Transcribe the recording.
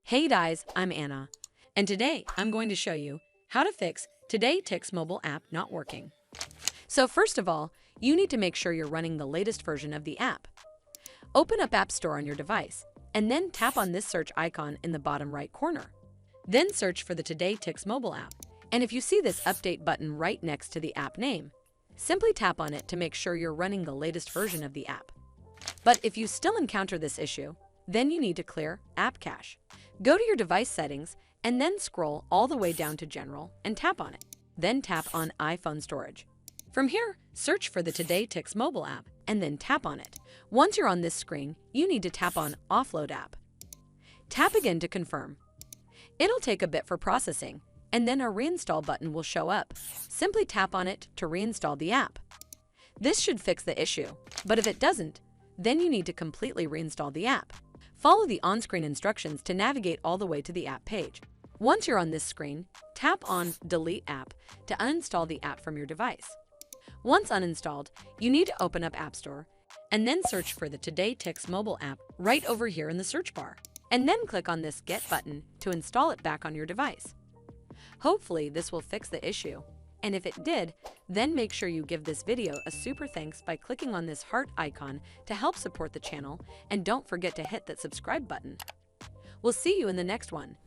Hey guys, I'm Anna, and today I'm going to show you how to fix TodayTix mobile app not working. So first of all, you need to make sure you're running the latest version of the app. Open up App Store on your device, and then tap on this search icon in the bottom right corner. Then search for the TodayTix mobile app, and if you see this update button right next to the app name, simply tap on it to make sure you're running the latest version of the app. But if you still encounter this issue, then you need to clear App Cache. Go to your device settings and then scroll all the way down to General and tap on it. Then tap on iPhone Storage. From here, search for the TodayTix mobile app and then tap on it. Once you're on this screen, you need to tap on Offload App. Tap again to confirm. It'll take a bit for processing, and then a Reinstall button will show up. Simply tap on it to reinstall the app. This should fix the issue, but if it doesn't, then you need to completely reinstall the app. Follow the on-screen instructions to navigate all the way to the app page. Once you're on this screen, tap on Delete App to uninstall the app from your device. Once uninstalled, you need to open up App Store and then search for the TodayTix mobile app right over here in the search bar, and then click on this Get button to install it back on your device. Hopefully, this will fix the issue. And if it did, then make sure you give this video a super thanks by clicking on this heart icon to help support the channel, and don't forget to hit that subscribe button. We'll see you in the next one.